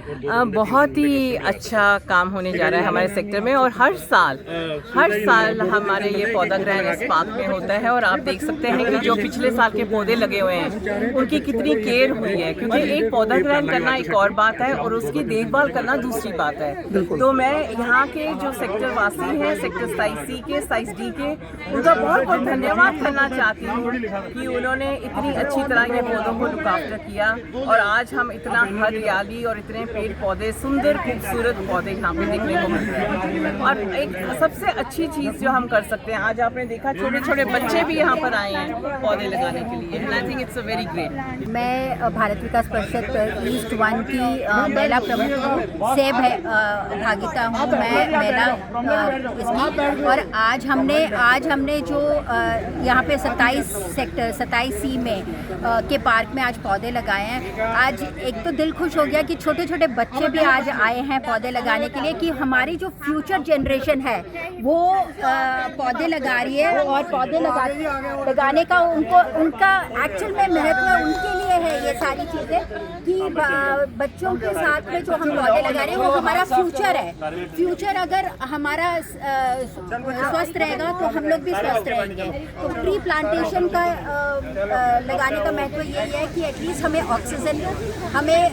बहुत ही अच्छा काम होने जा रहा है हमारे सेक्टर में और हर साल हमारे ये पौधा ग्रहण इस पार्क में होता है। और आप देख सकते हैं कि जो पिछले साल के पौधे लगे हुए हैं उनकी कितनी केयर हुई है, क्योंकि एक पौधा ग्रहण करना एक और बात है और उसकी देखभाल करना दूसरी बात है। तो मैं यहाँ के जो सेक्टर वासी हैं, सेक्टर 27C के 27D के, उनका बहुत बहुत धन्यवाद करना चाहती हूँ कि उन्होंने इतनी अच्छी तरह ये पौधों को लुक आफ्टर किया और आज हम इतना हरियाली और इतने पेड़ पौधे, सुंदर खूबसूरत पौधे यहाँ पे देखने को मिलते हैं। और एक सबसे अच्छी चीज़ जो हम कर सकते हैं, आज आपने देखा छोटे छोटे बच्चे भी यहाँ पर आए हैं पौधे लगाने के लिए, and I think it's a very great. मैं भारत विकास परिषद ईस्ट 1 की महिला प्रमुख से भागिता हूँ। मैं महिला इसकी, और आज हमने जो यहाँ पे 27C में के पार्क में आज पौधे लगाए हैं। आज एक तो दिल खुश हो गया कि छोटे छोटे बच्चे भी आज आए हैं पौधे लगाने के लिए, कि हमारी जो फ्यूचर जनरेशन है वो पौधे लगा रही है, और पौधे लगाने का उनका एक्चुअल में महत्व उनके लिए है ये सारी चीज़ें, कि बच्चों के साथ में जो हम पौधे लगा रहे हैं वो हमारा फ्यूचर है। फ्यूचर अगर हमारा स्वस्थ रहेगा तो हम लोग भी स्वस्थ रहेंगे। तो ट्री प्लांटेशन का लगाने का महत्व यही है कि एटलीस्ट हमें ऑक्सीजन, हमें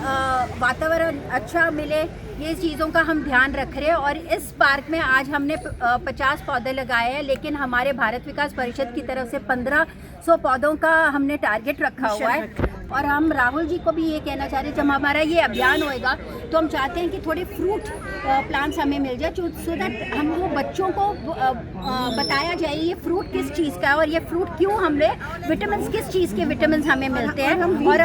वातावरण अच्छा मिले, ये चीज़ों का हम ध्यान रख रहे हैं। और इस पार्क में आज हमने 50 पौधे लगाए हैं, लेकिन हमारे भारत विकास परिषद की तरफ से 1500 पौधों का हमने टारगेट रखा हुआ है। और हम राहुल जी को भी ये कहना चाह रहे हैं, जब हमारा ये अभियान होएगा तो हम चाहते हैं कि थोड़े फ्रूट प्लांट्स हमें मिल जाए, सो दैट हम वो बच्चों को बताया जाए ये फ्रूट किस चीज़ का है और ये फ्रूट क्यों, हमें विटामिन किस चीज़ के विटामिन हमें मिलते हैं। और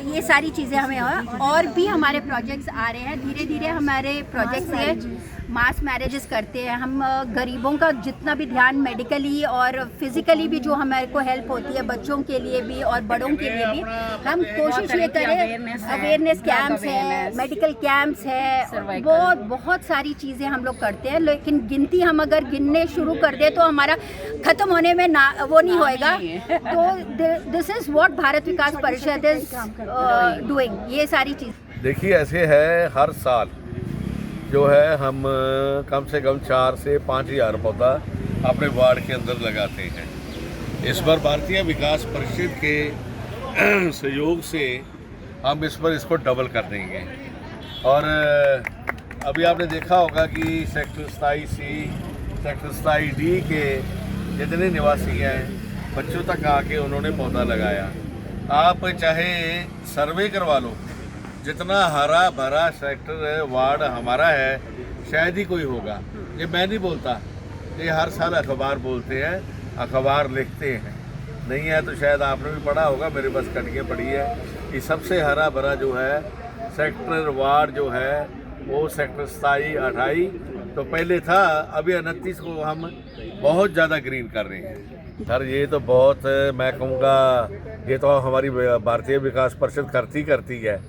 ये सारी चीज़ें हमें, और भी हमारे प्रोजेक्ट्स आ रहे हैं। धीरे धीरे हमारे प्रोजेक्ट्स हैं, मास मैरिजेस करते हैं हम, गरीबों का जितना भी ध्यान मेडिकली और फिजिकली भी जो हमारे को हेल्प होती है, बच्चों के लिए भी और बड़ों के लिए भी, हम कोशिश ये करें। अवेयरनेस कैंप्स है, मेडिकल कैंप्स है, बहुत सारी चीज़ें हम लोग करते हैं। लेकिन गिनती हम अगर गिनने शुरू कर दें तो हमारा ख़त्म होने में वो नहीं होएगा। तो दिस इज़ व्हाट भारत विकास परिषद इज डूइंग, ये सारी चीज़। देखिए ऐसे है, हर साल जो है हम कम से कम 4 से 5,000 पौधा अपने वार्ड के अंदर लगाते हैं। इस बार भारतीय विकास परिषद के सहयोग से हम इस पर इसको डबल कर देंगे। और अभी आपने देखा होगा कि सेक्टर 27C, सेक्टर 27D के जितने निवासी हैं, बच्चों तक आके उन्होंने पौधा लगाया। आप चाहे सर्वे करवा लो, जितना हरा भरा सेक्टर वार्ड हमारा है शायद ही कोई होगा। ये मैं नहीं बोलता, ये हर साल अखबार बोलते हैं, अखबार लिखते हैं। नहीं है तो शायद आपने भी पढ़ा होगा, मेरे पास कटिंगें पड़ी है कि सबसे हरा भरा जो है सेक्टर वार्ड जो है वो सेक्टर 27, 28 तो पहले था, अभी 29 को हम बहुत ज़्यादा ग्रीन कर रहे हैं। सर ये तो बहुत, मैं कहूँगा ये तो हमारी भारतीय विकास परिषद करती है।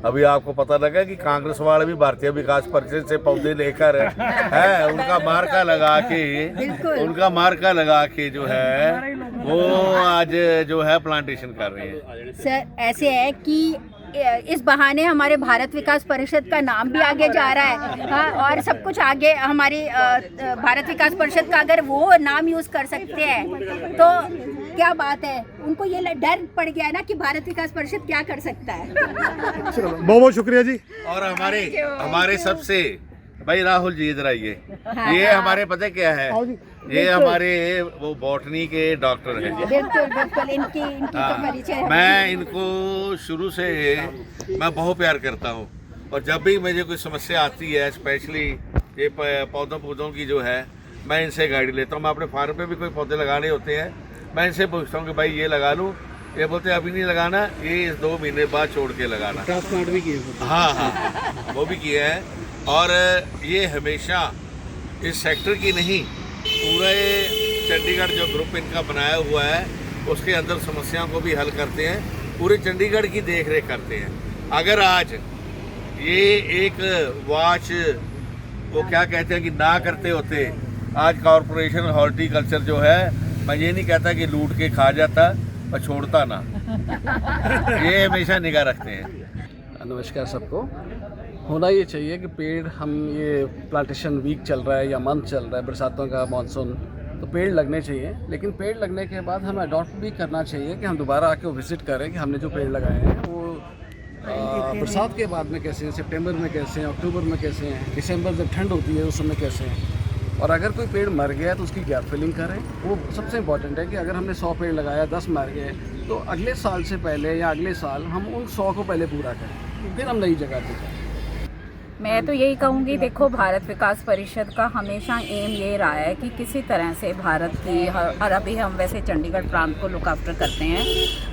अभी आपको पता लगा कि कांग्रेस वाले भी भारतीय विकास परिषद से पौधे लेकर है उनका मार्का लगा के जो है वो आज जो है प्लांटेशन कर रहे हैं। सर ऐसे है कि इस बहाने हमारे भारत विकास परिषद का नाम भी आगे जा रहा है। हाँ, और सब कुछ आगे हमारी भारत विकास परिषद का अगर वो नाम यूज़ कर सकते हैं तो क्या बात है। उनको ये डर पड़ गया है ना कि भारत विकास परिषद क्या कर सकता है। बहुत बहुत शुक्रिया जी। और हमारे सबसे भाई राहुल जी इधर आइए। हाँ, ये हमारे पता क्या है, ये हमारे वो बॉटनी के डॉक्टर हैं। बिल्कुल इनकी तो परिचय। मैं इनको शुरू से मैं बहुत प्यार करता हूँ, और जब भी मुझे कोई समस्या आती है, स्पेशली ये पौधों की जो है, मैं इनसे गाइड लेता हूँ। मैं अपने फार्म पे भी कोई पौधे लगाने होते हैं, मैं इनसे पूछता हूँ कि भाई ये लगा लूँ, ये बोलते हैं अभी नहीं लगाना, ये 2 महीने बाद छोड़ के लगाना। ट्रांसप्लांट भी किए? हाँ वो भी किए हैं। और ये हमेशा इस सेक्टर की नहीं, पूरे चंडीगढ़ जो ग्रुप इनका बनाया हुआ है उसके अंदर समस्याओं को भी हल करते हैं, पूरे चंडीगढ़ की देख रेख करते हैं। अगर आज ये एक वॉच वो क्या कहते हैं कि ना करते होते, आज कॉरपोरेशन हॉर्टिकल्चर जो है, मैं ये नहीं कहता कि लूट के खा जाता पर छोड़ता ना, ये हमेशा निगाह रखते हैं। नमस्कार सबको। होना ये चाहिए कि पेड़, हम ये प्लांटेशन वीक चल रहा है या मंथ चल रहा है, बरसातों का मानसून, तो पेड़ लगने चाहिए। लेकिन पेड़ लगने के बाद हमें अडॉप्ट भी करना चाहिए कि हम दोबारा आके विज़िट करें कि हमने जो पेड़ लगाए हैं वो बरसात के बाद में कैसे हैं, सितंबर में कैसे हैं, अक्टूबर में कैसे हैं, दिसंबर जब ठंड होती है उस समय कैसे हैं। और अगर कोई पेड़ मर गया तो उसकी गैप फिलिंग करें। वो सबसे इम्पॉर्टेंट है कि अगर हमने 100 पेड़ लगाया, 10 मर गए, तो अगले साल से पहले या अगले साल हम उन 100 को पहले पूरा करें, फिर हम नई जगह पे जाएं। मैं तो यही कहूँगी, देखो भारत विकास परिषद का हमेशा एम ये रहा है कि किसी तरह से भारत की, और अभी हम वैसे चंडीगढ़ प्रांत को लुक आफ्टर करते हैं,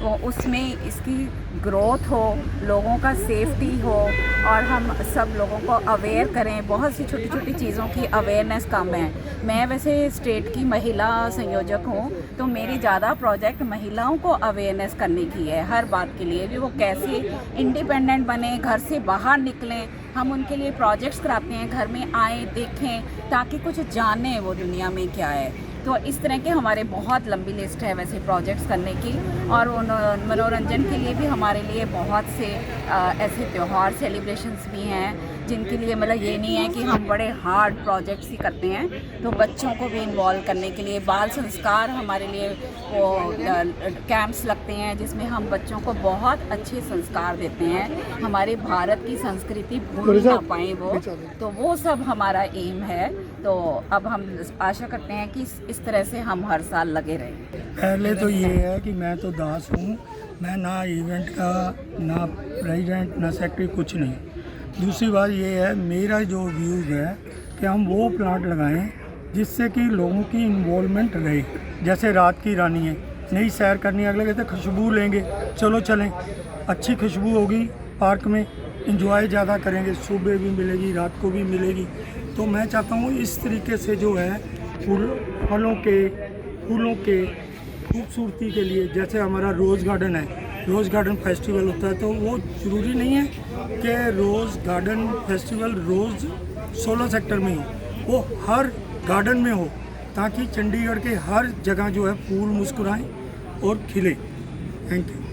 वो उसमें इसकी ग्रोथ हो, लोगों का सेफ्टी हो और हम सब लोगों को अवेयर करें। बहुत सी छोटी छोटी चीज़ों की अवेयरनेस कम है। मैं वैसे स्टेट की महिला संयोजक हूँ, तो मेरी ज़्यादा प्रोजेक्ट महिलाओं को अवेयरनेस करने की है हर बात के लिए भी। वो कैसे इंडिपेंडेंट बने, घर से बाहर निकलें, हम उनके लिए प्रोजेक्ट्स कराते हैं, घर में आए, देखें, ताकि कुछ जानें वो दुनिया में क्या है। तो इस तरह के हमारे बहुत लंबी लिस्ट है वैसे प्रोजेक्ट्स करने की। और उन मनोरंजन के लिए भी हमारे लिए बहुत से ऐसे त्यौहार सेलिब्रेशंस भी हैं जिनके लिए मतलब ये नहीं है कि हम बड़े हार्ड प्रोजेक्ट्स ही करते हैं। तो बच्चों को भी इन्वॉल्व करने के लिए बाल संस्कार हमारे लिए वो कैंप्स लगते हैं जिसमें हम बच्चों को बहुत अच्छे संस्कार देते हैं, हमारे भारत की संस्कृति भूल ना पाएँ वो। तो वो सब हमारा एम है। तो अब हम आशा करते हैं कि इस तरह से हम हर साल लगे रहें। पहले तो ये है कि मैं तो दास हूँ, मैं ना इवेंट का, ना प्रेसिडेंट, ना सेक्रेटरी, कुछ नहीं। दूसरी बात ये है, मेरा जो व्यूज़ है कि हम वो प्लांट लगाएं जिससे कि लोगों की इन्वॉल्वमेंट रहे। जैसे रात की रानी है, नई सैर करनी है, अगले कहते खुशबू लेंगे, चलो चलें, अच्छी खुशबू होगी पार्क में, इंजॉय ज़्यादा करेंगे, सुबह भी मिलेगी, रात को भी मिलेगी। तो मैं चाहता हूँ इस तरीके से जो है फलों के खूबसूरती के लिए, जैसे हमारा रोज़ गार्डन है, रोज़ गार्डन फेस्टिवल होता है, तो वो ज़रूरी नहीं है कि रोज़ गार्डन फेस्टिवल रोज़ 16 सेक्टर में हो, वो हर गार्डन में हो, ताकि चंडीगढ़ के हर जगह जो है फूल मुस्कुराएं और खिले। Thank you.